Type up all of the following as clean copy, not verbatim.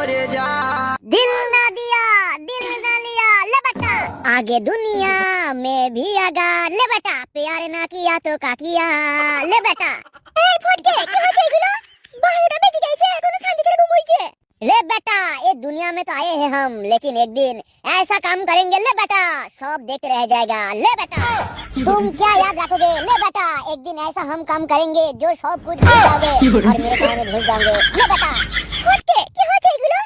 दिल ना दिया दिल ना लिया ले बेटा आगे दुनिया में भी आगा ले बेटा प्यार ना किया तो का किया ले बेटा এই ফটকে কি হচ্ছে এগুলো 12টা বেজে গেছে এখনো শান্তি ছেড়ে ঘুমোইছে ले बेटा ये दुनिया में तो आए हैं हम लेकिन एक दिन ऐसा काम करेंगे ले बेटा सब देखते रह जाएगा ले बेटा तुम क्या याद रखोगे ले बेटा एक दिन ऐसा हम काम करेंगे जो सब कुछ भूल जाओगे और मेरे कहानी भूल जाओगे ले बेटा ফটকে কি হচ্ছে এগুলো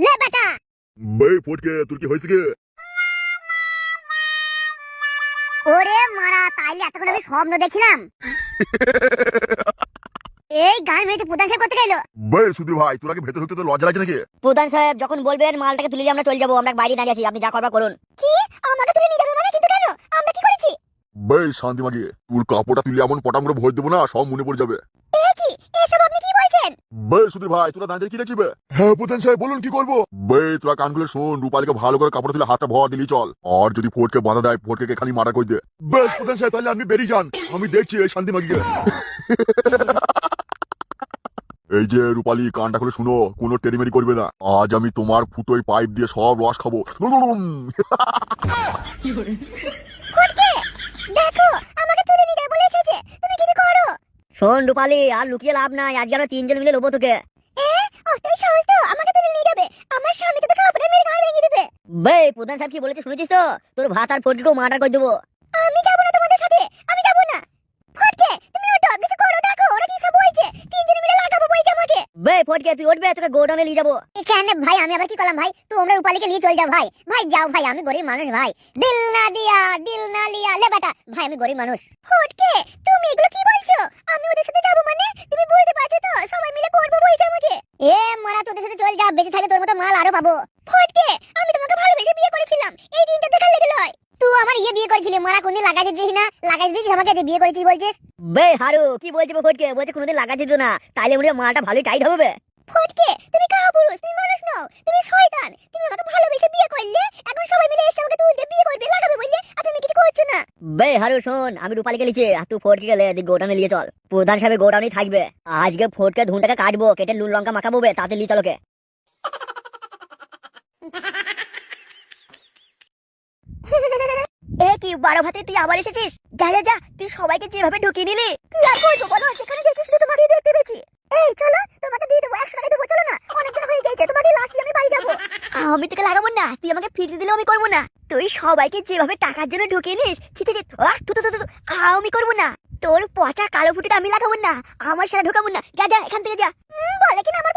ले बेटा ভাই ফটকে তোর কি হয়েছে কে? ওরে মারা তাইলে এতক্ষণ আমি স্বপ্ন দেখছিলাম এই গান মেরেছে প্রধান সাহেব করতে গেল ভাই সুধীর ভাই তোর আগে ভেতর ঢুকতে তো লজ্জা লাগছে নাকি? প্রধান সাহেব যখন বলবেন মালটাকে তুলে দিয়ে আমরা চলে যাবো, আমরা বাইরে দাঁড়িয়ে আছি, আপনি যা করবার করুন। কি আমাকে তুলে নিয়ে যাবে মানে কিন্তু কেন আমরা কি করেছি ভাই শান্তি মাগিয়ে তোর কাপড়টা তুলে এমন পটাম করে ভোজ দেবো না সব মনে পড়ে যাবে। এ কি এসব আপনি কি বলছেন ভাই সুধীর ভাই তোরা দাঁড়িয়ে কি দেখছিবে? হ্যাঁ প্রধান সাহেব বলুন কি করবো? ভাই তোরা কানগুলো শোন, রূপালীকে ভালো করে কাপড় তুলে হাতটা ভর দিলি চল, আর যদি ফটকে বাধা দেয় ফটকে খালি মারা করে দে। বেশ প্রধান সাহেব তাহলে আপনি বেরিয়ে যান, আমি দেখছি এই শান্তি মাগিয়ে। এই যে রূপালী কানটা খুলে শুনো, কোনো টেরিমেরি করবে না, আজ আমি তোমার ফুটোই পাইপ দিয়ে সব রস খাবো। ফটকে দেখো আমাকে তুলে নিয়ে যাবে বলে এসেছে তুমি কিছু করো শোন রূপালী, আর লুকিয়ে লাভ নাই, আজকে আমরা 3 জন মিলে লোবো তোকে। অতই সাহস তো আমাকে তুলে নিয়ে যাবে আমার স্বামীকে তো সব মেরে ঘাড় ভেঙে দেবে ভাই প্রধান সাহেব কি বলেছে শুনেছিস তো? তোর ভাত আর ফটকেও মার্ডার করে দেবো। আমি যাব না তোমাদের সাথে আমি যাব না ফটকে তুমি ওঠো কিছু করো দেখো ওরা কি সব বলছে তিনজন মিলে লাগাবো বলছে আমাকে ভাই ফটকে তুই উঠবে, তোকে গোডাউনে নিয়ে যাবো। কেন ভাই আমি আবার কি করলাম ভাই তোমরা রূপালীকে নিয়ে চল যাও ভাই ভাই যাও ভাই আমি গরিব মানুষ ভাই দিল না দিয়া দিল না লিয়া ले बेटा ভাই আমি গরিব মানুষ ফটকে তুমি এগুলো কি বলছো আমি ওদের সাথে যাব মানে তুমি বুঝতে পারছো তো সবাই মিলে করবো বলছে আমাকে এ মারা তোদের সাথে চল যা বেঁচে থাকলে তোর মতো মাল আরো পাবো ফটকে আমি তোমাকে ভালোবেসে বিয়ে করেছিলাম এই দিনটা দেখার লেগে লয় তুই আমার বিয়ে করেছিলি মারা কোনদিন লাগাই দিছিস না লাগাই দিছিস আমাকে যে বিয়ে করেছিস বলছিস ভাই হারু কি বলছে ফটকে? বলছে কোনোদিন লাগা দিত না, তাইলে মনে হয় মালটা ভালোই টাইট হবে। ফটকে তুমি কাপুরুষ তুমি মানুষ নও তুমি শয়তান তুমি আমাকে ভালোবেসে বিয়ে করলে এখন সবাই মিলে এসে আমাকে তুলতে বিয়ে করবে লাগাবে বললে আর তুমি কিছু করছো না ভাই হারু শোন, আমি রূপালীকে লিখছি আর তুই ফটকে গেলে গোডাউনে নিয়ে চল, প্রধান সাহেব গোডাউনেই থাকবে। আজকে ফটকে ধুনটাকে কাটবো, কেটে নুন লঙ্কা মাখাবো, তাতে নিয়ে চলোকে। এ কি 12 ভাতে তুই আবার এসেছিস যা যা যা তুই সবাইকে যেভাবে ঢুকিয়ে নিলি কি আর করবো বলো সেখানে গেছিস শুধু তোমাকেই দেখতে পেয়েছি এই চলো তোমাকে দিয়ে দেবো 100 টাকা দেবো চলো না অনেকজন হয়ে গেছে তোমাকে লাস্ট দিয়ে আমি বাড়ি যাবো আমি তোকে লাগাবো না তুই আমাকে ফিরিয়ে দিলেও আমি করবো না তুই সবাইকে যেভাবে টাকার জন্য ঢুকিয়ে নিস ছি ছি আমি করবো না তোর পচা কালো ফুটিটা আমি লাগাবো না আমার সারা ঢোকাবো না যা যা এখান থেকে যা বলে কিনা আমার